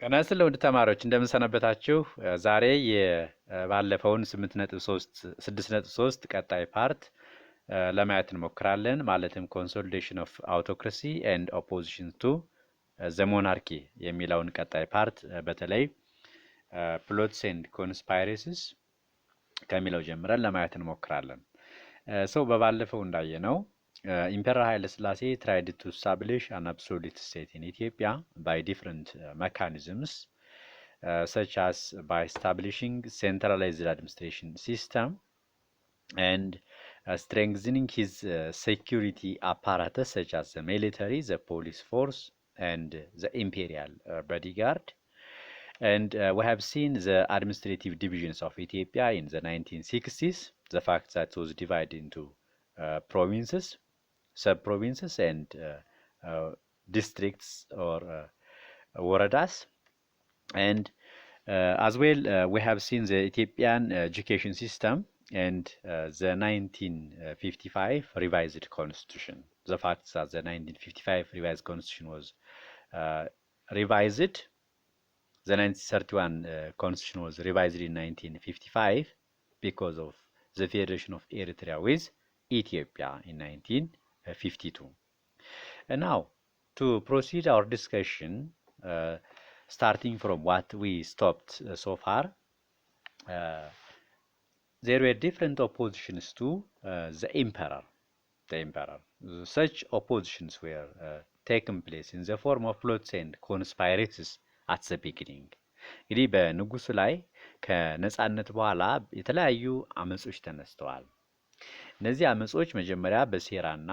ቀናስል ለውድ ተማሪዎች እንደምንሰነበታችሁ ዛሬ የባለፈውን 6.3 ቀጣይ ፓርት ለማየት እንሞክራለን። ማለትም ኮንሶሊዴሽን ኦፍ አውቶክራሲ ኤንድ ኦፖዚሽን ቱ ዘ ሞናርኪ የሚለውን ቀጣይ ፓርት በተለይ ፕሎትስ ኤንድ ኮንስፓይሬሲስ ከሚለው ጀምረን ለማየት እንሞክራለን። በባለፈው እንዳየነው Emperor Haile Selassie tried to establish an absolute state in Ethiopia by different mechanisms, such as by establishing centralized administration system and strengthening his security apparatus, such as the military, the police force, and the imperial bodyguard. And we have seen the administrative divisions of Ethiopia in the 1960s, the fact that it was divided into provinces, sub-provinces and districts or woredas. And as well, we have seen the Ethiopian education system and the 1955 revised constitution. The fact that the 1955 revised constitution was revised, the 1931 constitution was revised in 1955 because of the federation of Eritrea with Ethiopia in 1952. And now, to proceed our discussion, starting from what we stopped so far, there were different oppositions to the emperor. Such oppositions were taken place in the form of plots and conspiracies at the beginning. እንግዲህ በንጉሱ ላይ ከነጻነት በኋላ የተለያዩ አመጾች ተነስተዋል። እነዚህ አመጾች መጀመሪያ በሴራና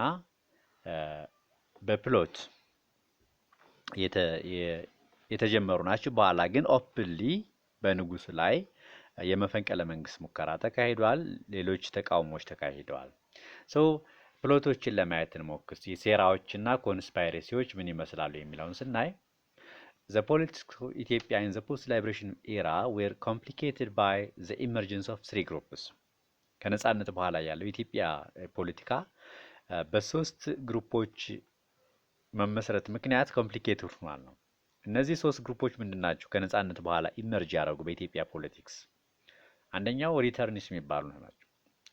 በፕሎት የተጀመሩ ናቸው። በኋላ ግን ኦፕንሊ በንጉሱ ላይ የመፈንቅለ መንግስት ሙከራ ተካሂዷል። ሌሎች ተቃውሞዎች ተካሂደዋል። ፕሎቶችን ለማየት እንሞክር። ሴራዎችና ኮንስፓይሬሲዎች ምን ይመስላሉ የሚለውን ስናይ The politics of Ethiopia in the post-liberation era were complicated by the emergence of three groups. ከነጻነት በኋላ ያለው የኢትዮጵያ ፖለቲካ በሶስት ግሩፖች መመስረት ምክንያት ኮምፕሊኬትድ ሆኗል ነው። እነዚህ ሶስት ግሩፖች ምንድናቸው? ከነጻነት በኋላ ኢመርጅ ያደረጉ በኢትዮጵያ ፖለቲክስ አንደኛው ሪተርኒስ የሚባሉ ናቸው።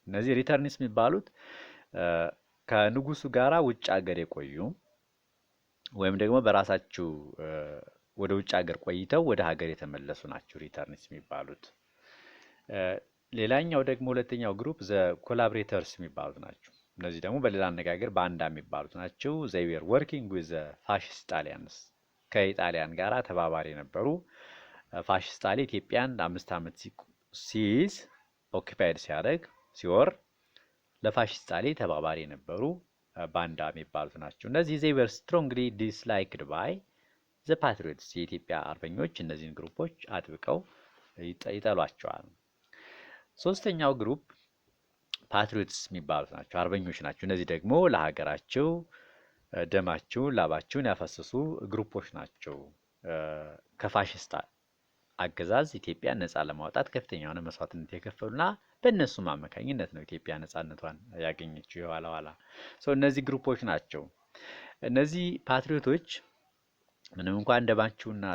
እነዚህ ሪተርኒስ የሚባሉት ከንጉሱ ጋራ ውጭ ሀገር የቆዩ ወይም ደግሞ በራሳቸው ወደ ውጭ ሀገር ቆይተው ወደ ሀገር የተመለሱ ናቸው ሪተርኒስ የሚባሉት። ሌላኛው ደግሞ ሁለተኛው ግሩፕ ዘ ኮላቦሬተርስ የሚባሉት ናቸው። እነዚህ ደግሞ በሌላ አነጋገር ባንዳ የሚባሉት ናቸው። they were working with the fascist Italians ከኢጣሊያን ጋራ ተባባሪ ነበሩ። ፋሺስት ጣሊያን ኢትዮጵያን ለ5 ዓመት ሲይዝ ኦኪፓይድ ሲያደርግ ሲወር ለፋሺስት ጣሊያን ተባባሪ የነበሩ ባንዳ የሚባሉት ናቸው። እነዚህ they were strongly disliked by the patriots የኢትዮጵያ አርበኞች እነዚህን ግሩፖች አጥብቀው ይጠሏቸዋል። ሶስተኛው ግሩፕ ፓትሪዮትስ የሚባሉት ናቸው፣ አርበኞች ናቸው። እነዚህ ደግሞ ለሀገራቸው ደማቸውን ላባቸውን ያፈሰሱ ግሩፖች ናቸው። ከፋሺስት አገዛዝ ኢትዮጵያ ነፃ ለማውጣት ከፍተኛ የሆነ መስዋዕትነት የከፈሉና በእነሱም አማካኝነት ነው ኢትዮጵያ ነፃነቷን ያገኘችው የኋላ ኋላ። እነዚህ ግሩፖች ናቸው። እነዚህ ፓትሪዮቶች ምንም እንኳን ደማቸውንና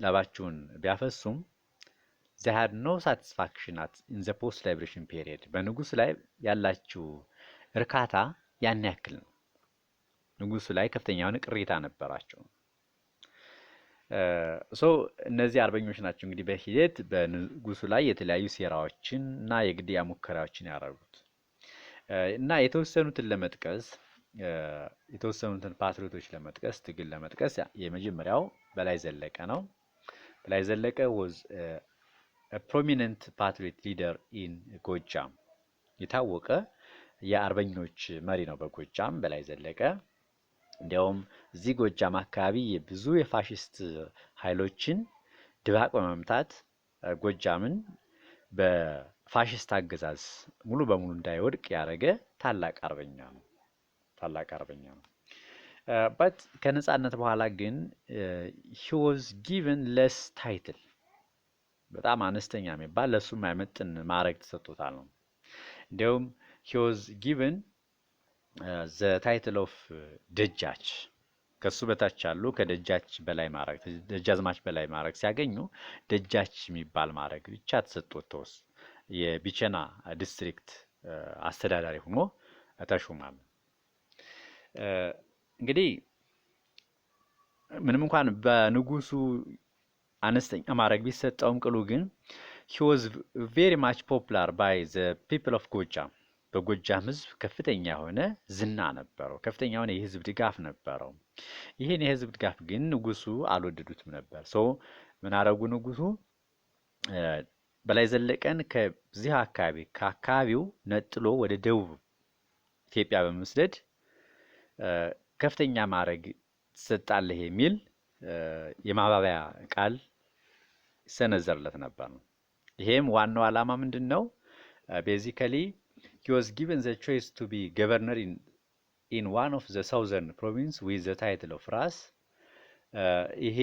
ላባቸውን ቢያፈሱም they had no satisfaction in the post liberation period በንጉሱ ላይ ያላቸው እርካታ ያን ያክል ነው። ንጉሱ ላይ ከፍተኛ የሆነ ቅሬታ ነበራቸው። እነዚህ አርበኞች ናቸው እንግዲህ በሂደት በንጉሱ ላይ የተለያዩ ሴራዎችን እና የግድያ ሙከራዎችን ያደረጉት እና የተወሰኑትን ፓትሪዮቶች ለመጥቀስ ትግል ለመጥቀስ የመጀመሪያው በላይ ዘለቀ ነው። በላይ ዘለቀ was a prominent patriot leader in ጎጃም የታወቀ የአርበኞች መሪ ነው በጎጃም በላይ ዘለቀ። እንዲያውም እዚህ ጎጃም አካባቢ ብዙ የፋሺስት ኃይሎችን ድባቅ በመምታት ጎጃምን በፋሺስት አገዛዝ ሙሉ በሙሉ እንዳይወድቅ ያደረገ ታላቅ አርበኛ ነው። but ከነጻነት በኋላ ግን he was given less title በጣም አነስተኛ የሚባል ለሱ የማይመጥን ማዕረግ ተሰጥቶታል ነው። እንዲያውም he was given the title of ደጃች ከሱ በታች ያሉ ከደጃች በላይ ማዕረግ ደጃዝማች በላይ ማዕረግ ሲያገኙ ደጃች የሚባል ማዕረግ ብቻ ተሰጥቶት የቢቸና ዲስትሪክት አስተዳዳሪ ሆኖ ተሾሟል። እንግዲህ ምንም እንኳን በንጉሱ አነስተኛ ማዕረግ ቢሰጠውም ቅሉ ግን he was very much popular by the people of ጎጃም በጎጃም ህዝብ ከፍተኛ የሆነ ዝና ነበረው። ከፍተኛ የሆነ የህዝብ ድጋፍ ነበረው። ይህን የህዝብ ድጋፍ ግን ንጉሱ አልወደዱትም ነበር። ምን አረጉ? ንጉሱ በላይ ዘለቀን ከዚህ አካባቢ ከአካባቢው ነጥሎ ወደ ደቡብ ኢትዮጵያ በመስደድ ከፍተኛ ማዕረግ ትሰጣለህ የሚል የማባበያ ቃል ይሰነዘርለት ነበር። ይሄም ዋናው ዓላማ ምንድነው? ቤዚካሊ he was given the choice to be governor in one of the southern province with the title of ራስ። ይሄ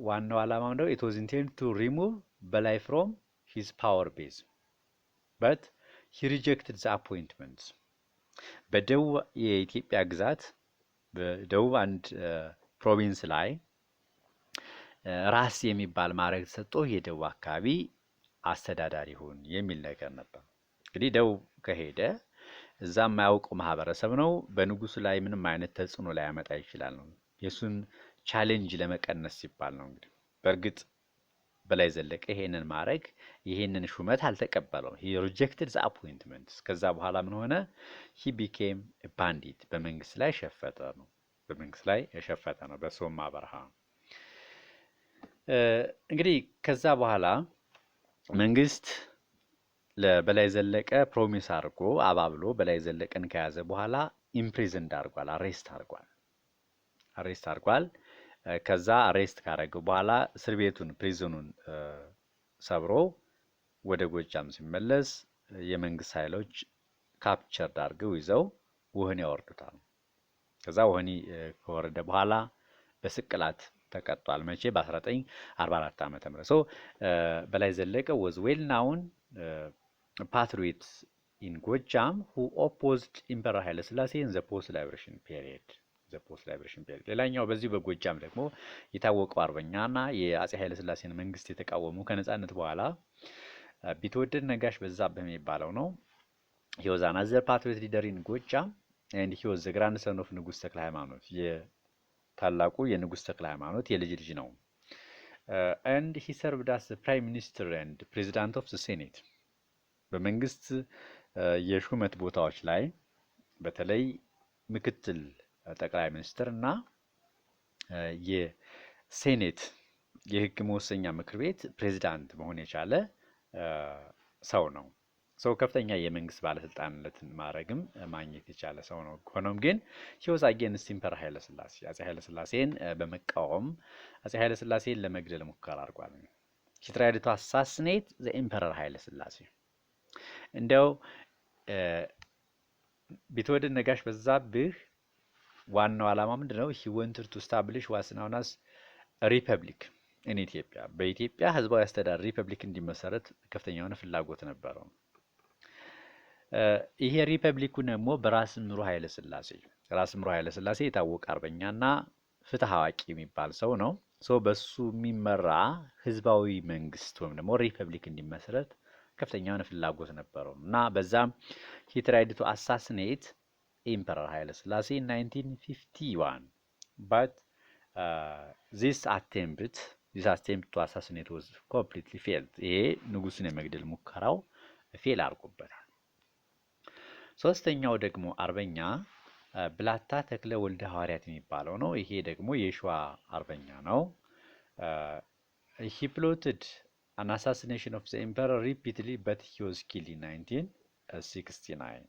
ዋናው ዓላማ ነው። it was intended to remove በላይ from his power base but he rejected the appointments። በደቡብ የኢትዮጵያ ግዛት በደቡብ አንድ ፕሮቪንስ ላይ ራስ የሚባል ማዕረግ ተሰጥቶ የደቡብ አካባቢ አስተዳዳሪ ይሁን የሚል ነገር ነበር። እንግዲህ ደቡብ ከሄደ እዛ የማያውቀው ማህበረሰብ ነው። በንጉሱ ላይ ምንም አይነት ተጽዕኖ ላይ ያመጣ ይችላል ነው። የሱን ቻሌንጅ ለመቀነስ ሲባል ነው። እንግዲህ በእርግጥ በላይ ዘለቀ ይሄንን ማዕረግ ይሄንን ሹመት አልተቀበለውም። he rejected the appointment። ከዛ በኋላ ምን ሆነ? he became a bandit። በመንግስት ላይ ሸፈተ ነው። በመንግስት ላይ የሸፈተ ነው በሶማ በረሃ። እንግዲህ ከዛ በኋላ መንግስት ለበላይ ዘለቀ ፕሮሚስ አድርጎ አባብሎ በላይ ዘለቀን ከያዘ በኋላ ኢምፕሪዝን አድርጓል፣ አሬስት አድርጓል። ከዛ አሬስት ካደረገ በኋላ እስር ቤቱን ፕሪዝኑን ሰብሮ ወደ ጎጃም ሲመለስ የመንግስት ኃይሎች ካፕቸር አድርገው ይዘው ወህኒ ያወርዱታል። ከዛ ወህኒ ከወረደ በኋላ በስቅላት ተቀጧል። መቼ? በ1944 ዓመተ ምህረት። በላይ ዘለቀ was well known patriot in ጎጃም who opposed Emperor ኃይለ ሥላሴ in the post liberation period። ሌላኛው በዚህ በጎጃም ደግሞ የታወቀው አርበኛና የአጼ ኃይለ ሥላሴን መንግስት የተቃወሙ ከነጻነት በኋላ ቢትወደድ ነጋሽ በዛብህ የሚባለው ነው። he was another patriot leader in ጎጃም and he was the grandson of ንጉስ ተክለ ሃይማኖት ታላቁ የንጉስ ተክለ ሃይማኖት የልጅ ልጅ ነው። and he served as the prime minister and president of the senate። በመንግስት የሹመት ቦታዎች ላይ በተለይ ምክትል ጠቅላይ ሚኒስትር እና የሴኔት የህግ መወሰኛ ምክር ቤት ፕሬዝዳንት መሆን የቻለ ሰው ነው። ከፍተኛ የመንግስት ባለስልጣንነትን ማዕረግም ማግኘት የቻለ ሰው ነው። ሆኖም ግን he was against Emperor ኃይለ ሥላሴ አጼ ኃይለ ሥላሴን በመቃወም አጼ ኃይለ ሥላሴን ለመግደል ሙከራ አድርጓል። he tried to assassinate the Emperor ኃይለ ሥላሴ። እንደው ቢትወደድ ነጋሽ በዛብህ ዋናው ዓላማ ምንድነው? he wanted to establish what's known as a republic in ኢትዮጵያ። በኢትዮጵያ ህዝባዊ አስተዳደር ሪፐብሊክ እንዲመሰረት ከፍተኛ የሆነ ፍላጎት ነበረው። ይሄ ሪፐብሊኩ ደግሞ በራስ ምሩ ኃይለ ሥላሴ የታወቀ አርበኛና ፍትህ አዋቂ የሚባል ሰው ነው። በሱ የሚመራ ህዝባዊ መንግስት ወይም ደግሞ ሪፐብሊክ እንዲመሰረት ከፍተኛ የሆነ ፍላጎት ነበረው እና በዛም he tried to assassinate Emperor ኃይለ ሥላሴ in 1951 but this attempt to assassinate was completely failed። ይሄ ንጉሱን የመግደል ሙከራው ፌል አድርጎበታል። ሶስተኛው ደግሞ አርበኛ ብላታ ተክለ ወልደ ሐዋርያት የሚባለው ነው። ይሄ ደግሞ የሸዋ አርበኛ ነው። he plotted an assassination of the emperor repeatedly but he was killed in 1969።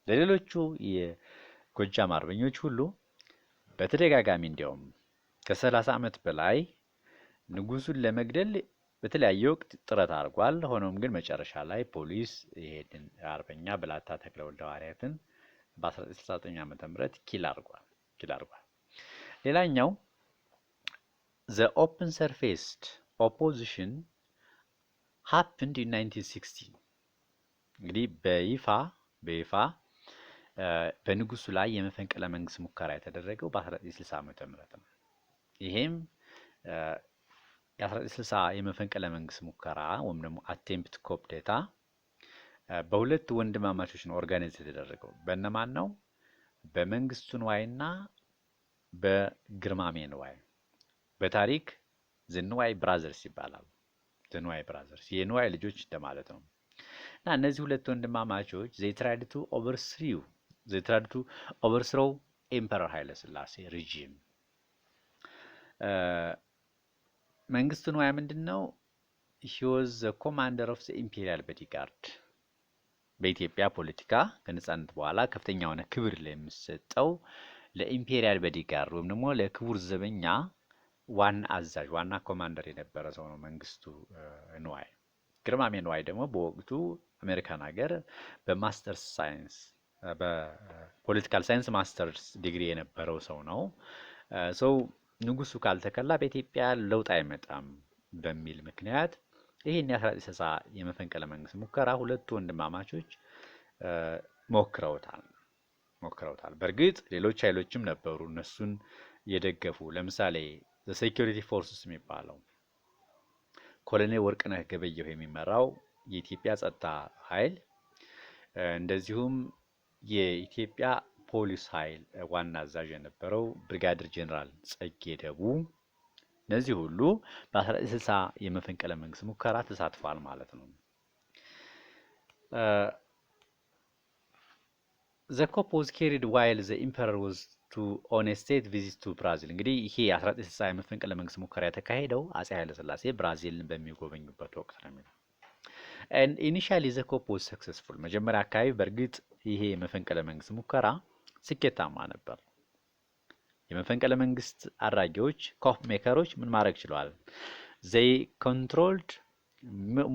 ለሌሎቹ የጎጃም አርበኞች ሁሉ በተደጋጋሚ እንዲያውም ከ30 ዓመት በላይ ንጉሱን ለመግደል በተለያየ ወቅት ጥረት አድርጓል። ሆኖም ግን መጨረሻ ላይ ፖሊስ ይሄንን አርበኛ ብላታ ተክለ ወልደ ሐዋርያትን በ1969 ዓመተ ምህረት ኪል አድርጓል። ሌላኛው the open surfaced opposition happened in 1960። እንግዲህ በይፋ በንጉሱ ላይ የመፈንቅለ መንግስት ሙከራ የተደረገው በ1960 ዓመተ ምህረት ነው። ይሄም የ1960 የመፈንቅለ መንግስት ሙከራ ወይም ደግሞ አቴምፕት ኮፕ ዴታ በሁለት ወንድማማቾች ነው ኦርጋናይዝ የተደረገው። በእነማን ነው? በመንግስቱ ንዋይና በግርማሜ ንዋይ። በታሪክ ዘንዋይ ብራዘርስ ይባላሉ። ዘንዋይ ብራዘርስ የንዋይ ልጆች እንደማለት ነው። እና እነዚህ ሁለት ወንድማማቾች they tried to overthrow ኤምፐረር ኃይለ ሥላሴ ሪጂም። መንግስቱ ንዋይ ምንድነው? he was the commander of the imperial bodyguard። በኢትዮጵያ ፖለቲካ ከነጻነት በኋላ ከፍተኛ የሆነ ክብር ለሚሰጠው ለኢምፔሪያል ቦዲጋርድ ወይም ደግሞ ለክቡር ዘበኛ ዋና አዛዥ ዋና ኮማንደር የነበረ ሰው ነው መንግስቱ ንዋይ። ግርማሜ ንዋይ ደግሞ በወቅቱ አሜሪካን ሀገር በማስተርስ ሳይንስ በፖለቲካል ሳይንስ ማስተርስ ዲግሪ የነበረው ሰው ነው። ሰው ንጉሱ ካልተከላ በኢትዮጵያ ለውጥ አይመጣም በሚል ምክንያት ይሄን የ1960 የመፈንቅለ መንግስት ሙከራ ሁለቱ ወንድማማቾች ሞክረውታል። በእርግጥ ሌሎች ኃይሎችም ነበሩ እነሱን የደገፉ። ለምሳሌ ሴኩሪቲ ፎርስስ የሚባለው ኮሎኔል ወርቅነህ ገበየሁ የሚመራው የኢትዮጵያ ጸጥታ ኃይል፣ እንደዚሁም የኢትዮጵያ ፖሊስ ኃይል ዋና አዛዥ የነበረው ብርጋዴር ጄኔራል ጸጌ ደቡ፣ እነዚህ ሁሉ በ1960 የመፈንቅለ መንግስት ሙከራ ተሳትፏል ማለት ነው። The coup was carried while the emperor was on a state visit to Brazil። እንግዲህ ይሄ 1960 የመፈንቅለ መንግስት ሙከራ የተካሄደው አጼ ኃይለ ሥላሴ ብራዚልን በሚጎበኙበት ወቅት ነው የሚለው። and initially the coup was successful። መጀመሪያ አካባቢ በእርግጥ ይሄ የመፈንቅለ መንግስት ሙከራ ስኬታማ ነበር። የመፈንቅለ መንግስት አድራጊዎች ኮፕ ሜከሮች ምን ማድረግ ችለዋል? they controlled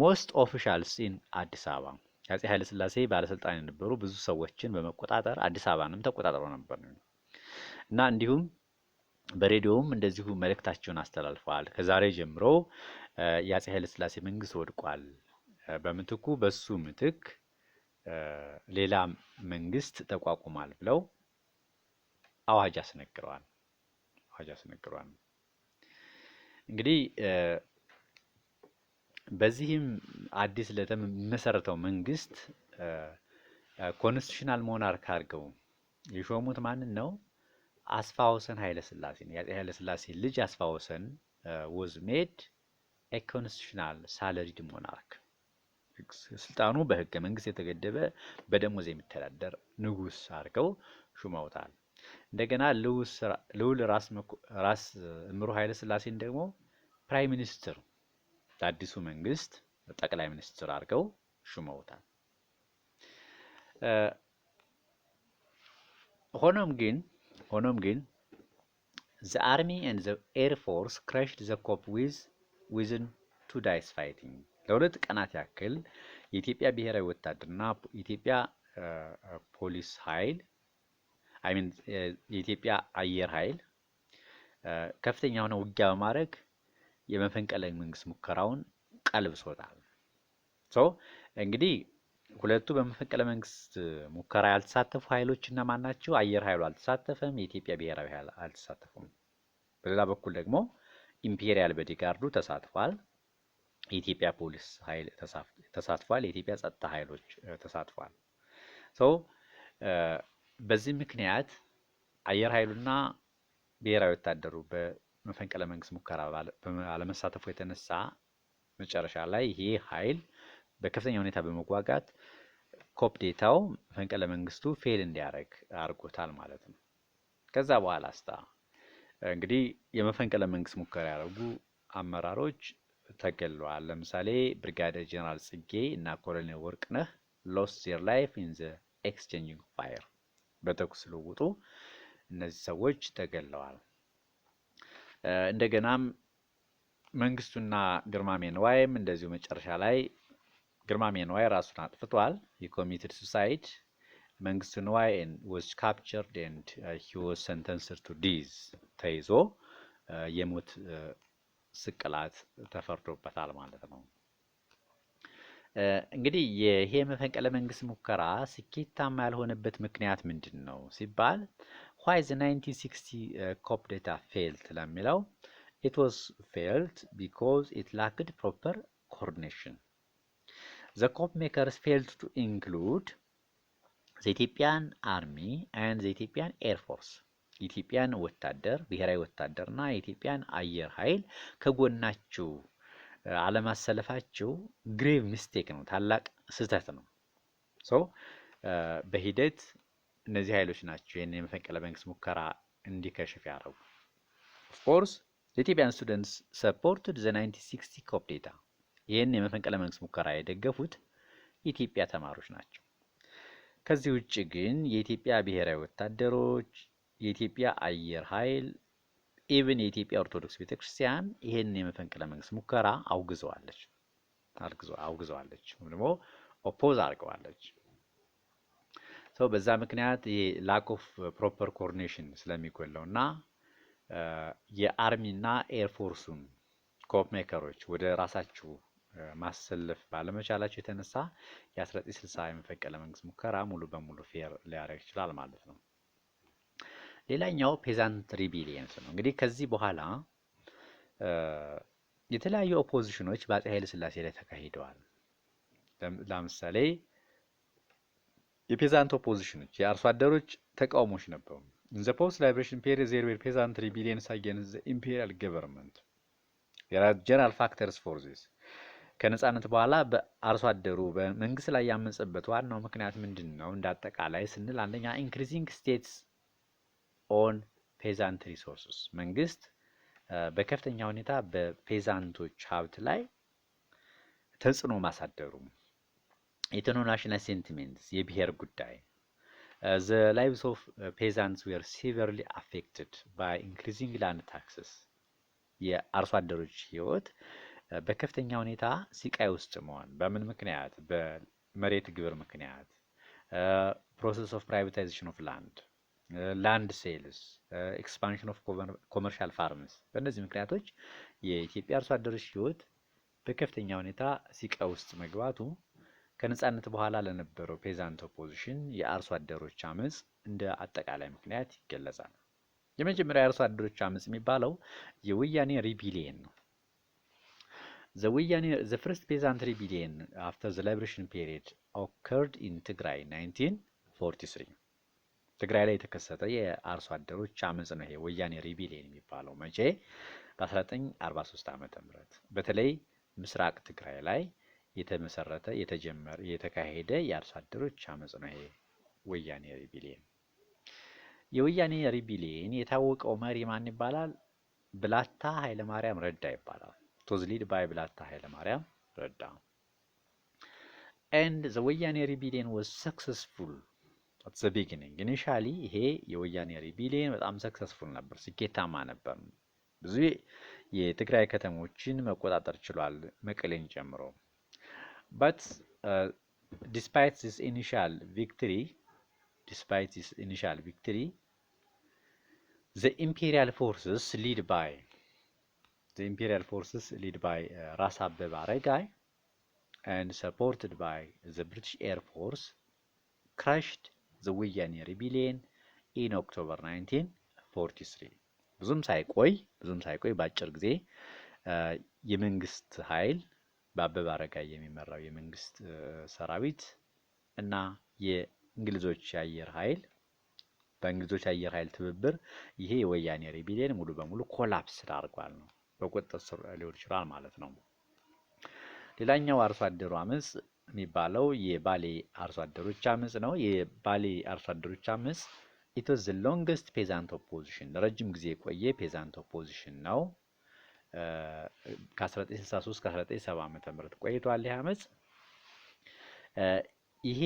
most officials in አዲስ አበባ። አጼ ኃይለ ሥላሴ ባለስልጣን የነበሩ ብዙ ሰዎችን በመቆጣጠር አዲስ አበባንም ተቆጣጥረው ነበር እና እንዲሁም በሬዲዮም እንደዚሁ መልእክታቸውን አስተላልፈዋል። ከዛሬ ጀምሮ የአጼ ኃይለ ሥላሴ መንግስት ወድቋል፣ በምትኩ በሱ ምትክ ሌላ መንግስት ተቋቁሟል ብለው አዋጅ አስነግረዋል። እንግዲህ በዚህም አዲስ ለተመሰረተው መንግስት ኮንስቲቱሽናል ሞናርክ አድርገው የሾሙት ማንን ነው? አስፋወሰን ኃይለ ሥላሴ ነው። የአጼ ኃይለ ሥላሴ ልጅ አስፋወሰን was made a constitutional salaried monarch። ስልጣኑ በህገ መንግስት የተገደበ በደሞዝ የሚተዳደር ንጉስ አድርገው ሹመውታል። እንደገና ልዑል ራስ እምሩ ኃይለ ሥላሴን ደግሞ ፕራይም ሚኒስትር ለአዲሱ መንግስት ጠቅላይ ሚኒስትር አድርገው ሹመውታል። ሆኖም ግን the army and the air force crushed the coup within 2 days fighting። ለሁለት ቀናት ያክል የኢትዮጵያ ብሔራዊ ወታደርና የኢትዮጵያ ፖሊስ ኃይል የኢትዮጵያ አየር ኃይል ከፍተኛ የሆነ ውጊያ በማድረግ የመፈንቅለ መንግስት ሙከራውን ቀልብሶታል። እንግዲህ ሁለቱ በመፈንቅለ መንግስት ሙከራ ያልተሳተፉ ኃይሎች እና ማን ናቸው? አየር ኃይሉ አልተሳተፈም፣ የኢትዮጵያ ብሔራዊ ኃይል አልተሳተፈም። በሌላ በኩል ደግሞ ኢምፔሪያል ቦዲጋርዱ ተሳትፏል፣ የኢትዮጵያ ፖሊስ ኃይል ተሳትፏል፣ የኢትዮጵያ ጸጥታ ኃይሎች ተሳትፏል። በዚህ ምክንያት አየር ኃይሉና ብሔራዊ ወታደሩ በመፈንቅለ መንግስት ሙከራ ባለመሳተፉ የተነሳ መጨረሻ ላይ ይሄ ኃይል በከፍተኛ ሁኔታ በመጓጋት ኮፕ ዴታው መፈንቅለ መንግስቱ ፌል እንዲያደርግ አድርጎታል ማለት ነው። ከዛ በኋላ እንግዲህ የመፈንቅለ መንግስት ሙከራ ያደረጉ አመራሮች ተገለዋል። ለምሳሌ ብርጋዴር ጄኔራል ጽጌ እና ኮሎኔል ወርቅነህ lost their life in the exchanging fire። በተኩስ ልውውጡ እነዚህ ሰዎች ተገለዋል። እንደገናም መንግስቱና ግርማሜ ንዋይም እንደዚሁ መጨረሻ ላይ ግርማሜ ንዋይ ራሱን አጥፍቷል። he committed suicide። መንግስቱ ንዋይ was captured and he was sentenced to death። ተይዞ የሞት ስቅላት ተፈርዶበታል ማለት ነው። እንግዲህ ይሄ መፈንቅለ መንግስት ሙከራ ስኬታማ ያልሆነበት ምክንያት ምንድን ነው ሲባል why the 1960 COP data failed ለሚለው it was failed because it lacked proper coordination. The COP makers failed to include the Ethiopian army and the Ethiopian air force. የኢትዮጵያን ወታደር ብሔራዊ ወታደርና የኢትዮጵያን አየር ኃይል ከጎናቸው አለማሰለፋቸው ግሬቭ ሚስቴክ ነው፣ ታላቅ ስህተት ነው። በሂደት እነዚህ ኃይሎች ናቸው ይህን የመፈንቅለ መንግስት ሙከራ እንዲከሽፍ ያደረጉ። ኦፍኮርስ ኢትዮጵያን ስቱደንትስ ሰፖርትድ ዘ 1960 ኮፕ ዴታ። ይህን የመፈንቅለ መንግስት ሙከራ የደገፉት የኢትዮጵያ ተማሪዎች ናቸው። ከዚህ ውጭ ግን የኢትዮጵያ ብሔራዊ ወታደሮች፣ የኢትዮጵያ አየር ኃይል፣ ኢቭን የኢትዮጵያ ኦርቶዶክስ ቤተክርስቲያን ይህን የመፈንቅለ መንግስት ሙከራ አውግዘዋለች ወይም ደግሞ ኦፖዝ አድርገዋለች። በዛ ምክንያት ይሄ ላክ ኦፍ ፕሮፐር ኮኦርዲኔሽን ስለሚጎለው እና የአርሚና ኤርፎርሱን ኮፕ ሜከሮች ወደ ራሳቸው ማሰለፍ ባለመቻላቸው የተነሳ የ1960 የመፈንቅለ መንግስት ሙከራ ሙሉ በሙሉ ፌር ሊያደርግ ይችላል ማለት ነው። ሌላኛው ፔዛንት ሪቢሊየንስ ነው። እንግዲህ ከዚህ በኋላ የተለያዩ ኦፖዚሽኖች በአፄ ኃይለ ሥላሴ ላይ ተካሂደዋል። ለምሳሌ የፔዛንት ኦፖዚሽኖች የአርሶ አደሮች ተቃውሞች ነበሩ። in the post liberation period there were peasant rebellions against the imperial government. there are general factors for this. ከነጻነት በኋላ በአርሶ አደሩ በመንግስት ላይ ያመጸበት ዋናው ምክንያት ምንድነው? እንዳጠቃላይ ስንል አንደኛ increasing states on peasant resources፣ መንግስት በከፍተኛ ሁኔታ በፔዛንቶች ሀብት ላይ ተጽዕኖ ማሳደሩ፣ ኢንተርናሽናል ሴንቲሜንትስ፣ የብሔር ጉዳይ the lives of peasants were severely affected by increasing land taxes። የአርሶ አደሮች ህይወት በከፍተኛ ሁኔታ ሲቃይ ውስጥ መሆን በምን ምክንያት? በመሬት ግብር ምክንያት፣ ፕሮሰስ ኦፍ ፕራይቬታይዜሽን ኦፍ ላንድ ሴልስ፣ ኤክስፓንሽን ኦፍ ኮመርሻል ፋርምስ። በእነዚህ ምክንያቶች የኢትዮጵያ አርሶ አደሮች ህይወት በከፍተኛ ሁኔታ ሲቃይ ውስጥ መግባቱ ከነጻነት በኋላ ለነበረው ፔዛንት ኦፖዚሽን የአርሶ አደሮች አመጽ እንደ አጠቃላይ ምክንያት ይገለጻል። የመጀመሪያው የአርሶ አደሮች አመጽ የሚባለው የወያኔ ሪቢሊየን ነው። the first peasant rebellion after the liberation period occurred in Tigray 1943። ትግራይ ላይ የተከሰተ የአርሶ አደሮች አመጽ ነው ይሄ ወያኔ ሪቢሊየን የሚባለው። መቼ? በ1943 ዓመተ ምህረት በተለይ ምስራቅ ትግራይ ላይ የተካሄደ የአርሶ አደሮች አመጽ ነው ይሄ ወያኔ ሪቢሊየን። የወያኔ ሪቢሊየን የታወቀው መሪ ማን ይባላል? ብላታ ኃይለማርያም ረዳ ይባላል። was led by ብላታ ኃይለማርያም ረዳ። and the ወያኔ ሪቢሊየን was successful at the beginning። initially ይሄ የወያኔ ሪቢሊየን በጣም ሰክሰስፉል ነበር፣ ስኬታማ ነበር። ብዙ የትግራይ ከተሞችን መቆጣጠር ችሏል፣ መቀሌን ጨምሮ። but despite this initial victory the imperial forces led by ራስ አበበ አረጋይ and supported by the British Air Force crushed the ወያኔ rebellion in October 1943። ብዙም ሳይቆይ በአጭር ጊዜ የመንግስት ኃይል በአበበ አረጋይ የሚመራው የመንግስት ሰራዊት እና የእንግሊዞች አየር ኃይል በእንግሊዞች አየር ኃይል ትብብር ይሄ የወያኔ ሪቢሊየን ሙሉ በሙሉ ኮላፕስ አድርጓል ነው፣ በቁጥጥር ስር ሊሆን ይችላል ማለት ነው። ሌላኛው አርሶ አደሩ አመጽ የሚባለው የባሌ አርሶ አደሮች አመጽ ነው። የባሌ አርሶ አደሮች አመጽ it was the longest peasant opposition፣ ረጅም ጊዜ የቆየ ፔዛንት ኦፖዚሽን ነው። ከ1963 እስከ 1970 ዓመተ ምህረት ቆይቷል ይህ አመጽ። ይሄ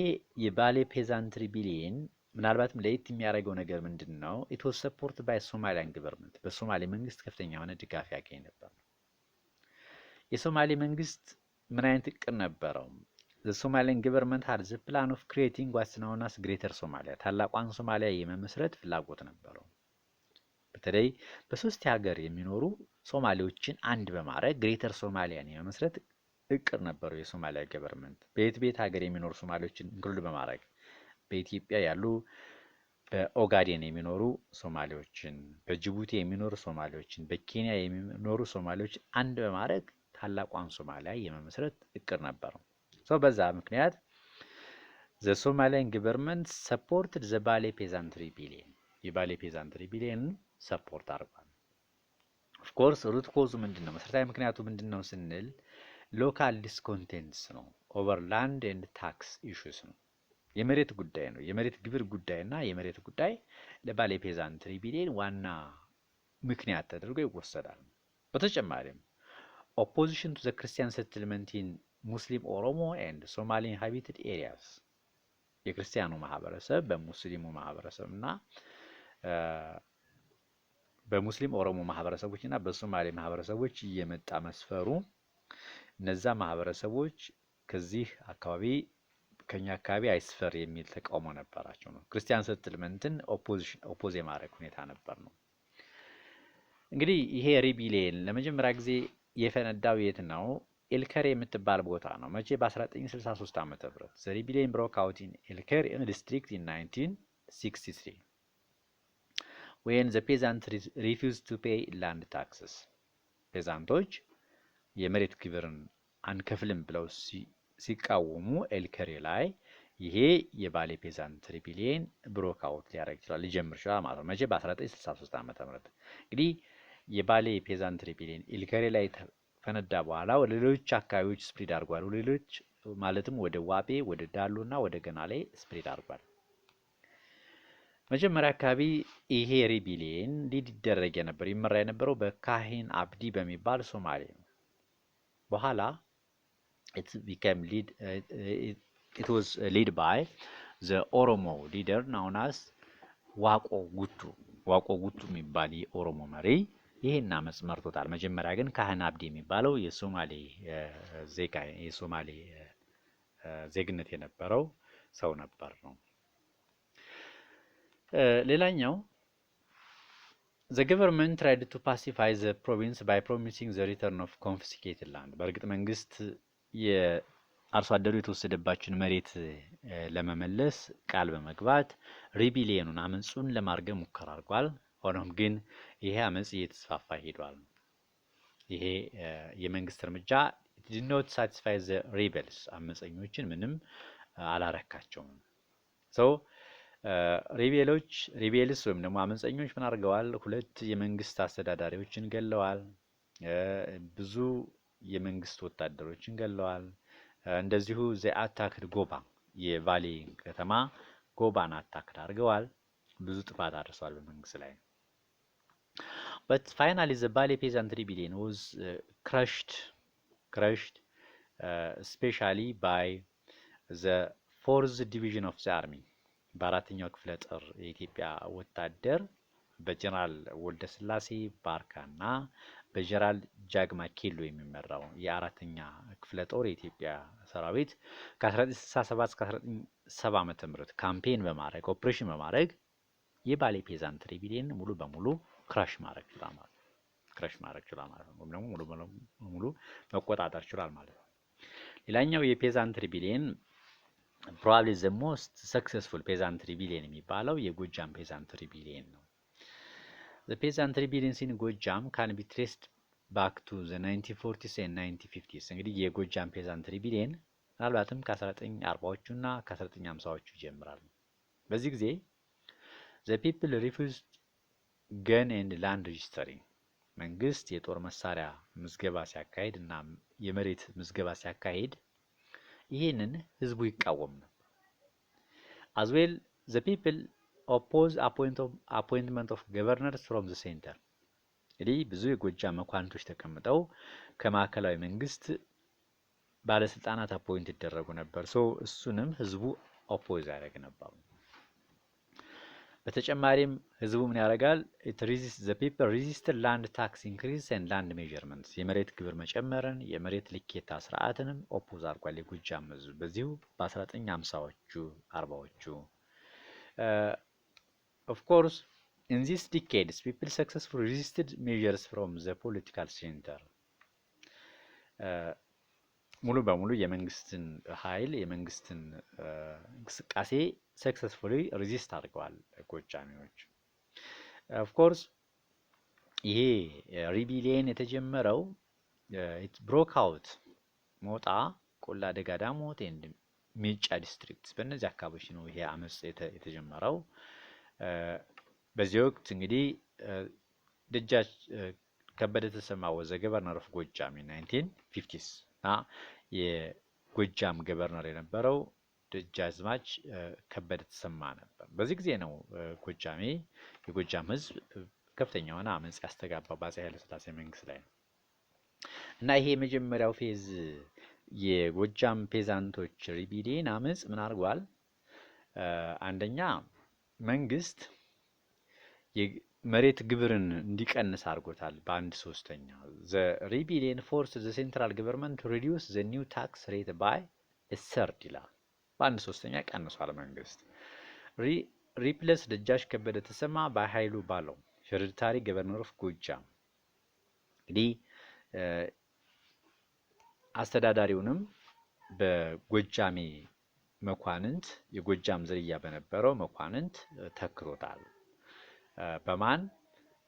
የባሌ ፔዛንት ሪቢሊየን ምናልባትም ለየት የሚያደርገው ነገር ምንድነው? it was supported by Somalian government፣ በሶማሌ መንግስት ከፍተኛ የሆነ ድጋፍ ያገኝ ነበር። የሶማሌ መንግስት ምን አይነት እቅድ ነበረው? the Somalian government had the plan of creating what's known as greater Somalia፣ ታላቋን ሶማሊያ የመመስረት ፍላጎት ነበረው። በተለይ በሶስት ሀገር የሚኖሩ ሶማሌዎችን አንድ በማድረግ ግሬተር ሶማሊያን የመመስረት እቅድ ነበረው የሶማሊያ ገቨርንመንት ቤት ሀገር የሚኖሩ ሶማሌዎችን ኢንክሉድ በማድረግ በኢትዮጵያ ያሉ በኦጋዴን የሚኖሩ ሶማሌዎችን፣ በጅቡቲ የሚኖሩ ሶማሌዎችን፣ በኬንያ የሚኖሩ ሶማሌዎች አንድ በማድረግ ታላቋን ሶማሊያ የመመስረት እቅድ ነበረው። በዛ ምክንያት the Somalian government supported the Bale Peasant Rebellion የባሌ ፔዛንት ሪቢሊየን ሰፖርት አድርጓል። ኦፍ ኮርስ ሩት ኮዙ ምንድነው? መሰረታዊ ምክንያቱ ምንድነው ስንል ሎካል ዲስኮንቴንትስ ነው። ኦቨር ላንድ ኤንድ ታክስ ኢሹስ ነው። የመሬት ጉዳይ ነው። የመሬት ግብር ጉዳይና የመሬት ጉዳይ ለባሌ ፔዛንት ሪቢሊየን ዋና ምክንያት ተደርጎ ይወሰዳል። በተጨማሪም ኦፖዚሽን ቱ ዘ ክርስቲያን ሴትልመንት ኢን ሙስሊም ኦሮሞ ኤንድ ሶማሊ ኢንሃቢትድ ኤሪያስ የክርስቲያኑ ማህበረሰብ በሙስሊሙ ማህበረሰብ እና በሙስሊም ኦሮሞ ማህበረሰቦች እና በሶማሌ ማህበረሰቦች እየመጣ መስፈሩ እነዛ ማህበረሰቦች ከዚህ አካባቢ ከኛ አካባቢ አይስፈር የሚል ተቃውሞ ነበራቸው ነው። ክርስቲያን ሴትልመንትን ኦፖዝ የማድረግ ሁኔታ ነበር ነው። እንግዲህ ይሄ ሪቢሊየን ለመጀመሪያ ጊዜ የፈነዳው የት ነው? ኤልከሬ የምትባል ቦታ ነው። መቼ? በ1963 ዓ.ም the rebellion broke out in Elkere district in 1963 when the peasants refused to pay land taxes ፔዛንቶች የመሬት ግብርን አንከፍልም ብለው ሲቃወሙ ኤልከሬ ላይ ይሄ የባሌ ፔዛንት ሪቢሊየን ብሮክ አውት ሊያደርግ ይችላል፣ ሊጀምር ይችላል ማለት ነው። መቼ? በ1963 ዓ.ም እንግዲህ የባሌ ፔዛንት ሪቢሊየን ኤልከሬ ላይ ፈነዳ በኋላ ወደ ሌሎች አካባቢዎች ስፕሪድ አድርጓል። ወደ ሌሎች ማለትም ወደ ዋቤ፣ ወደ ዳሎና ወደ ገናሌ ስፕሪድ አድርጓል። መጀመሪያ አካባቢ ይሄ ሪቢሊየን ሊደረግ የነበረው ይመራ የነበረው በካሂን አብዲ በሚባል ሶማሌ ነው። በኋላ it was led by the Oromo leader known as ዋቆ ጉቱ የሚባል የኦሮሞ መሪ ይሄን አመጽ መርቶታል። መጀመሪያ ግን ካህን አብዲ የሚባለው የሶማሌ ዜግነት የነበረው ሰው ነበር ነው። ሌላኛው the government tried to pacify the province by promising the return of confiscated land በእርግጥ መንግስት የአርሶ አደሩ የተወሰደባቸውን መሬት ለመመለስ ቃል በመግባት ሪቢሊየኑን አመጹን ለማርገብ ሙከራ አድርጓል። ሆኖም ግን ይሄ አመጽ እየተስፋፋ ሄዷል። ይሄ የመንግስት እርምጃ did not satisfy the rebels አመፀኞችን ምንም አላረካቸውም። ሪቤልስ ወይም ደግሞ አመፀኞች ምን አድርገዋል? ሁለት የመንግስት አስተዳዳሪዎችን ገለዋል። ብዙ የመንግስት ወታደሮችን ገለዋል። እንደዚሁ አታክድ ጎባ የቫሌ ከተማ ጎባን አታክድ አድርገዋል። ብዙ ጥፋት አድርሰዋል በመንግስት ላይ። But finally the Bale Peasant Rebellion was crushed especially by the 4th Division of the Army በአራተኛው ክፍለ ጦር የኢትዮጵያ ወታደር በጀነራል ወልደ ስላሴ ባርካና በጀነራል ጃግማ ኬሎ የሚመራው የአራተኛ ክፍለ ጦር የኢትዮጵያ ሰራዊት ከ1967 እስከ 1970 ዓመተ ምህረት ካምፔን በማድረግ ኦፕሬሽን በማድረግ የባሌ ፔዛንት ሪቢሊየን ሙሉ በሙሉ ክራሽ ማድረግ ችሏል ማለት ነው። ወይም ደግሞ ሙሉ መቆጣጠር ችሏል ማለት ነው። ሌላኛው የፔዛንት ሪቢሊየን probably the most successful peasant rebellion የሚባለው የጎጃም ፔዛንት ሪቢሊየን ነው። The peasant rebellions in ጎጃም can be traced back to the 1940s and 1950s እንግዲህ የጎጃም ፔዛንት ሪቢሊየን ምናልባትም ከ1940ዎቹ እና ከ1950ዎቹ ይጀምራል። በዚህ ጊዜ the people refused gun and land registering መንግስት የጦር መሳሪያ ምዝገባ ሲያካሂድ እና የመሬት ምዝገባ ሲያካሂድ ይሄንን ህዝቡ ይቃወም ነው። as well the people oppose appointment of governors from the center እንግዲህ ብዙ የጎጃም መኳንንቶች ተቀምጠው ከማዕከላዊ መንግስት ባለስልጣናት አፖይንት ይደረጉ ነበር። እሱንም ህዝቡ ኦፖዝ ያደርግ ነበር። በተጨማሪም ህዝቡ ምን ያደርጋል? the people resisted land tax increase and land measurements የመሬት ግብር መጨመርን የመሬት ልኬታ ስርዓትንም ኦፖዝ አድርጓል የጎጃም ህዝብ በዚሁ በ1950ዎቹ 40ዎቹ of course in these decades people successfully resisted measures from the political center ሙሉ በሙሉ የመንግስትን ኃይል የመንግስትን እንቅስቃሴ ሰክሰስፉሊ ሪዚስት አድርገዋል ጎጃሚዎች። ኦፍ ኮርስ ይሄ ሪቢሊየን የተጀመረው ኢት ብሮክ አውት ሞጣ፣ ቆላ ደጋ ዳሞት ኤንድ ሜጫ ዲስትሪክት በእነዚህ አካባቢዎች ነው ይሄ አመጽ የተጀመረው። በዚህ ወቅት እንግዲህ ደጃች ከበደ ተሰማ ወዘ ገቨርነር ኦፍ ጎጃም 1950ስ እና የጎጃም ገቨርነር የነበረው ደጃዝማች ከበደ ተሰማ ነበር። በዚህ ጊዜ ነው የጎጃም ህዝብ ከፍተኛ የሆነ አመጽ ያስተጋባው በአፄ ኃይለ ሥላሴ መንግስት ላይ ነው። እና ይሄ የመጀመሪያው ፌዝ የጎጃም ፔዛንቶች ሪቢሊየን አመጽ ምን አድርጓል? አንደኛ መንግስት የመሬት ግብርን እንዲቀንስ አድርጎታል በ1/3። ዘ ሪቢሊየን ፎርስ ዘ ሴንትራል ገቨርንመንት ቱ ሪዲዩስ ዘ ኒው ታክስ ሬት ባይ ሰርድ ይላል። በ1/3 ቀንሷል መንግስት። ሪፕለስ ደጃች ከበደ ተሰማ በኃይሉ ባለው ሄሬዲታሪ ገቨርነር ኦፍ ጎጃም። እንግዲህ አስተዳዳሪውንም በጎጃሜ መኳንንት የጎጃም ዝርያ በነበረው መኳንንት ተክሮታል። በማን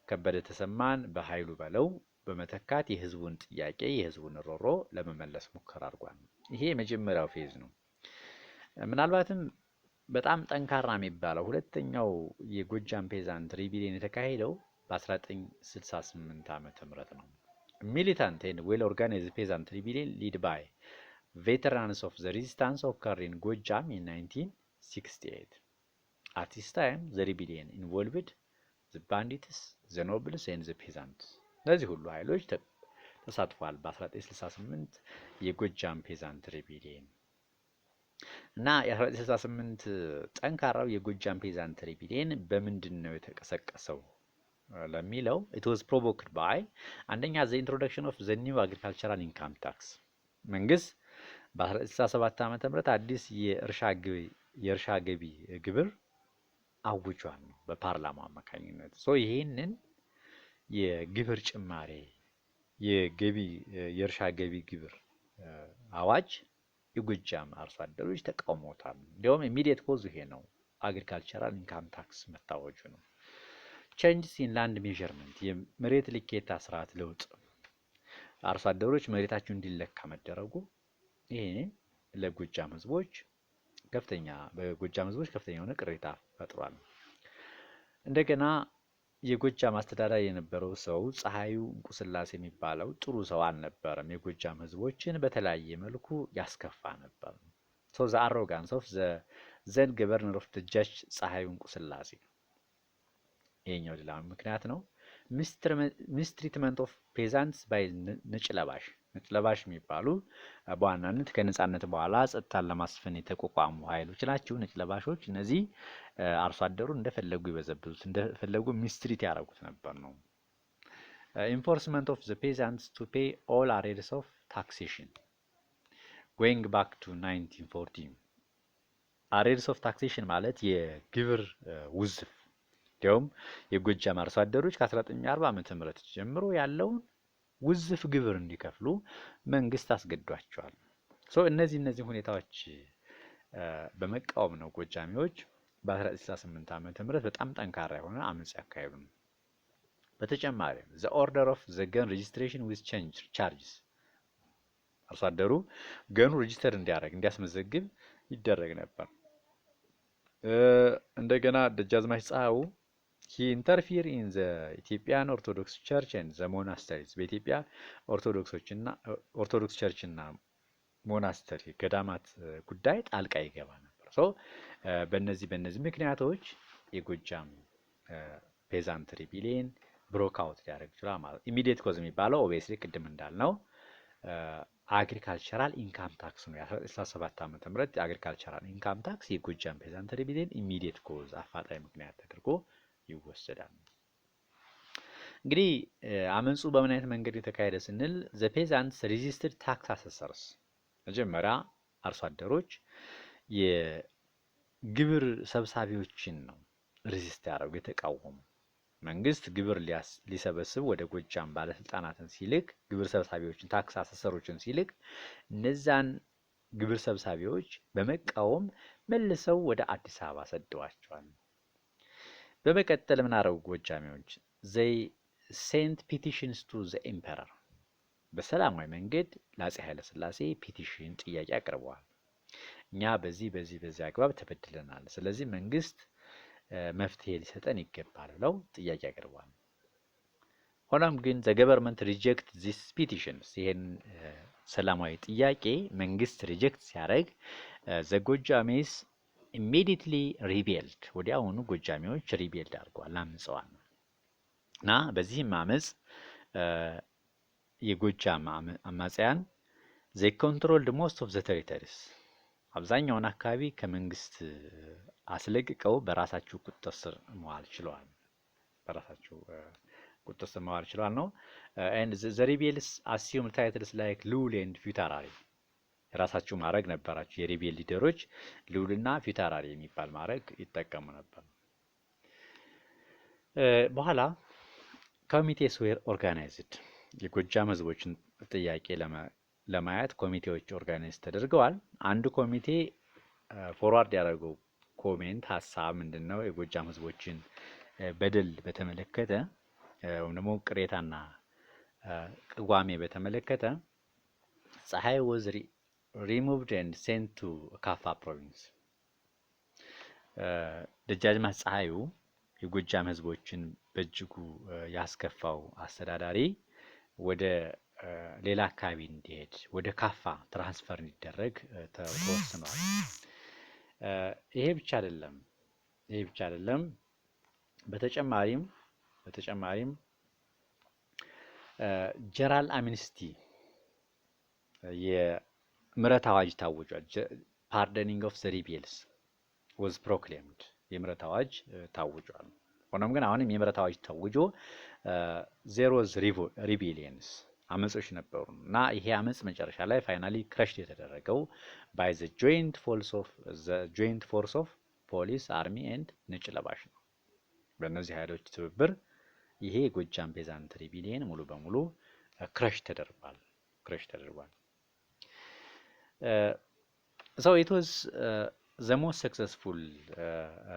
ከበደ ተሰማን በኃይሉ በለው በመተካት የህዝቡን ጥያቄ የህዝቡን ሮሮ ለመመለስ ሙከራ አድርጓል። ይሄ የመጀመሪያው ፌዝ ነው። ምናልባትም በጣም ጠንካራ የሚባለው ሁለተኛው የጎጃም ፔዛንት ሪቢሊየን የተካሄደው በ1968 ዓመተ ምህረት ነው። ሚሊታንት ኤንድ ዌል ኦርጋናይዝድ ፔዛንት ሪቢሊየን ሊድ ባይ veterans of the resistance occurred in Gojam in 1968. At this time, the rebellion involved the bandits, the nobles and the peasants. እነዚህ ሁሉ ኃይሎች ተሳትፏል በ1968 የጎጃም ፔዛንት ሪቢሊየን። እና የ1968 ጠንካራው የጎጃም ፔዛንት ሪቢሊየን በምንድን ነው የተቀሰቀሰው ለሚለው it was provoked by አንደኛ the introduction of the new agricultural income tax መንግስት በ1967 ዓመተ ምህረት አዲስ የእርሻ ገቢ ግብር አውጇል ነው በፓርላማ አማካኝነት። ይሄንን የግብር ጭማሬ የእርሻ ገቢ ግብር አዋጅ የጎጃም አርሶ አደሮች ተቃውሞታል። እንዲያውም ኢሚዲየት ኮዝ ይሄ ነው፣ አግሪካልቸራል ኢንካም ታክስ መታወጁ ነው። ቼንጅስ ኢን ላንድ ሜዠርመንት የመሬት ልኬታ ስርዓት ለውጥ፣ አርሶ አደሮች መሬታቸው እንዲለካ መደረጉ ይሄ ለጎጃም ህዝቦች ከፍተኛ የሆነ ቅሬታ ፈጥሯል። እንደገና የጎጃም አስተዳዳሪ የነበረው ሰው ፀሐዩ እንቁስላሴ የሚባለው ጥሩ ሰው አልነበረም። የጎጃም ህዝቦችን በተለያየ መልኩ ያስከፋ ነበር። ዘ አሮጋንስ ኦፍ ዘ ዘን ገቨርነር ኦፍ ደጃች ፀሐዩ እንቁስላሴ ይሄኛው ሌላ ምክንያት ነው። ሚስትሪትመንት ኦፍ ፔዛንትስ ባይ ነጭ ለባሽ የሚባሉ በዋናነት ከነጻነት በኋላ ጸጥታን ለማስፈን የተቋቋሙ ኃይሎች ናቸው። ነጭ ለባሾች እነዚህ አርሶ አደሩ እንደፈለጉ ይበዘብዙት፣ እንደፈለጉ ሚስትሪት ያደርጉት ነበር ነው። ኢንፎርስመንት ኦፍ ዘ ፔዛንትስ ቱ ፔይ ኦል አሬርስ ኦፍ ታክሴሽን ጎይንግ ባክ ቱ 1940። አሬርስ ኦፍ ታክሴሽን ማለት የግብር ውዝፍ። እንዲያውም የጎጃም አርሶ አደሮች ከ1940 ዓመተ ምህረት ጀምሮ ያለውን ውዝፍ ግብር እንዲከፍሉ መንግስት አስገዷቸዋል። እነዚህ ሁኔታዎች በመቃወም ነው ጎጃሚዎች በ1968 ዓመተ ምህረት በጣም ጠንካራ የሆነ አመጽ ያካሄዱ ነው። በተጨማሪም the order of the gun registration with change charges አርሶ አደሩ ገኑ ሬጂስተር እንዲያስመዘግብ ይደረግ ነበር። እንደገና ደጃዝማች ፀሐዩ he interfered in the Ethiopian Orthodox Church and the monasteries በኢትዮጵያ ኦርቶዶክስ ቸርች እና ሞናስተሪ ገዳማት ጉዳይ ጣልቃ ይገባ ነበር። በእነዚህ ምክንያቶች የጎጃም ፔዛንት ሪቢሊየን ብሮክ አውት ሊያደርግ ይችላል ማለት። ኢሚዲየት ኮዝ የሚባለው ኦብቪየስሊ ቅድም እንዳልነው አግሪካልቸራል ኢንካም ታክስ ነው። የ1967 ዓመተ ምህረት አግሪካልቸራል ኢንካም ታክስ የጎጃም ፔዛንት ሪቢሊየን ኢሚዲየት ኮዝ አፋጣኝ ምክንያት ተደርጎ ይወሰዳል። እንግዲህ አመጹ በምን አይነት መንገድ የተካሄደ ስንል ዘ ፔዛንትስ ሬዚስተድ ታክስ አሰሰርስ መጀመሪያ አርሶ አደሮች የግብር ሰብሳቢዎችን ነው ሬዚስት ያደረጉ የተቃወሙ። መንግስት ግብር ሊሰበስብ ወደ ጎጃም ባለስልጣናትን ሲልክ፣ ግብር ሰብሳቢዎችን ታክስ አሰሰሮችን ሲልክ እነዛን ግብር ሰብሳቢዎች በመቃወም መልሰው ወደ አዲስ አበባ ሰደዋቸዋል። በመቀጠል ምን አደረጉ ጎጃሚዎች? ዘይ ሴንት ፒቲሽንስ ቱ ዘ ኤምፐረር በሰላማዊ መንገድ ለአፄ ኃይለ ሥላሴ ፒቲሽን ጥያቄ አቅርበዋል። እኛ በዚህ አግባብ ተበድለናል፣ ስለዚህ መንግስት መፍትሄ ሊሰጠን ይገባል ብለው ጥያቄ አቅርበዋል። ሆኖም ግን ዘ ገቨርንመንት ሪጀክት ዚስ ፒቲሽንስ ይሄን ሰላማዊ ጥያቄ መንግስት ሪጀክት ሲያደርግ ዘ ጎጃሜስ ኢሚዲየትሊ ሪቤልድ ወዲያውኑ ጎጃሜዎች ሪቤልድ አድርገዋል፣ አምፀዋል። እና በዚህም አመፅ የጎጃም አማጽያን ዘይ ኮንትሮልድ ሞስት ኦፍ ዘ ቴሪቶሪስ አብዛኛውን አካባቢ ከመንግስት አስለቅቀው በራሳቸው ቁጥጥር ስር መዋል ችለዋል። ነው። and the rebels assumed titles like ልዑል and ፊታውራሪ የራሳቸው ማዕረግ ነበራቸው። የሪቤል ሊደሮች ልዑልና ፊታውራሪ የሚባል ማዕረግ ይጠቀሙ ነበር። በኋላ ኮሚቴስ ዌር ኦርጋናይዝድ የጎጃም ህዝቦችን ጥያቄ ለማየት ኮሚቴዎች ኦርጋናይዝ ተደርገዋል። አንዱ ኮሚቴ ፎርዋርድ ያደረገው ኮሜንት ሀሳብ ምንድነው? የጎጃም ህዝቦችን በደል በተመለከተ ወይም ደግሞ ቅሬታና ቅዋሜ በተመለከተ ፀሐይ was removed and sent to ካፋ ፕሮቪንስ ደጃዝማች ፀሐዩ የጎጃም ህዝቦችን በእጅጉ ያስከፋው አስተዳዳሪ ወደ ሌላ አካባቢ እንዲሄድ ወደ ካፋ ትራንስፈር እንዲደረግ ተወስኗል። ይሄ ብቻ አይደለም። በተጨማሪም ጀነራል አምኒስቲ የምህረት አዋጅ ታውጇል። ፓርደኒንግ ኦፍ ዘ ሪቤልስ was proclaimed የምህረት አዋጅ ታውጇል። ሆኖም ግን አሁንም የምህረት አዋጅ ታውጆ there was rebellions አመጾች ነበሩ እና ይሄ አመጽ መጨረሻ ላይ ፋይናሊ ክረሽድ የተደረገው by the joint force of police army and ነጭ ለባሽ ነው። በእነዚህ ኃይሎች ትብብር ይሄ የጎጃም ፔዛንት ሪቤሊየን ሙሉ በሙሉ ክረሽ ተደርጓል። So it was the most successful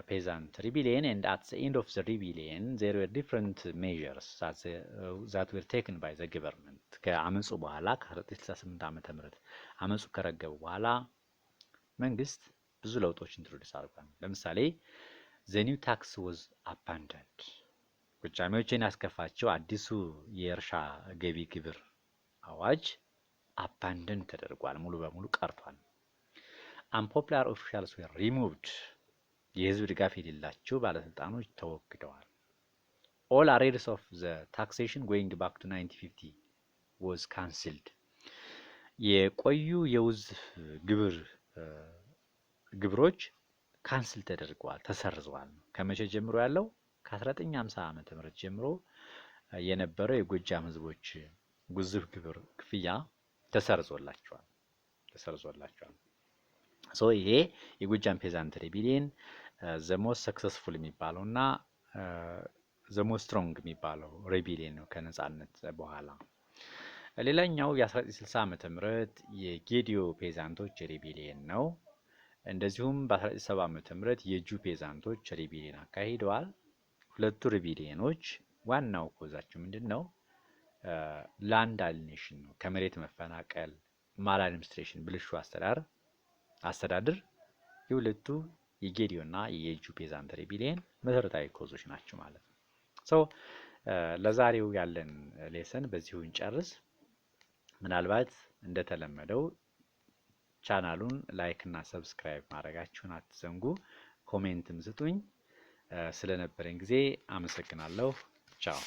peasant rebellion, and at the end of the rebellion there were different measures that were taken by the government. ከአመጹ በኋላ ከ1968 ዓመተ ምህረት አመጹ ከረገበ በኋላ መንግስት ብዙ ለውጦች ኢንትሮዲዩስ አድርጓል። ለምሳሌ the new tax was abandoned. ጎጃሚዎችን ያስከፋቸው አዲሱ የእርሻ ገቢ ግብር አዋጅ አባንደን ተደርጓል፣ ሙሉ በሙሉ ቀርቷል። unpopular officials were removed. የህዝብ ድጋፍ የሌላቸው ባለስልጣኖች ተወግደዋል። all arrears of the taxation going back to 1950 was cancelled. የቆዩ የውዝ ግብሮች ካንስል ተደርገዋል፣ ተሰርዘዋል። ከመቼ ጀምሮ ያለው? ከ1950 ዓመተ ምህረት ጀምሮ የነበረው የጎጃም ህዝቦች ጉዝፍ ግብር ክፍያ ተሰርዞላቸዋል። ሶ ይሄ የጎጃም ፔዛንት ሪቤሊየን ዘ ሞስት ሰክሰስፉል የሚባለውና ዘ ሞስት ስትሮንግ የሚባለው ሪቤሊየን ነው ከነጻነት በኋላ። ሌላኛው የ1960 ዓመተ ምህረት የጌዲዮ ፔዛንቶች ሪቤሊየን ነው። እንደዚሁም በ1970 ዓመተ ምህረት የጁ ፔዛንቶች ሪቤሊየን አካሂደዋል። ሁለቱ ሪቤሊየኖች ዋናው ኮዛቸው ምንድነው? ላንድ አሊኔሽን ነው፣ ከመሬት መፈናቀል፣ ማል አድሚኒስትሬሽን፣ ብልሹ አስተዳደር የሁለቱ የጌዲዮና የጁ ፔዛንት ሪቤሊየን መሰረታዊ ኮዞች ናቸው ማለት ነው። ሶ ለዛሬው ያለን ሌሰን በዚሁ እንጨርስ። ምናልባት እንደተለመደው ቻናሉን ላይክ እና ሰብስክራይብ ማድረጋችሁን አትዘንጉ። ኮሜንትም ስጡኝ። ስለነበረን ጊዜ አመሰግናለሁ። ቻው።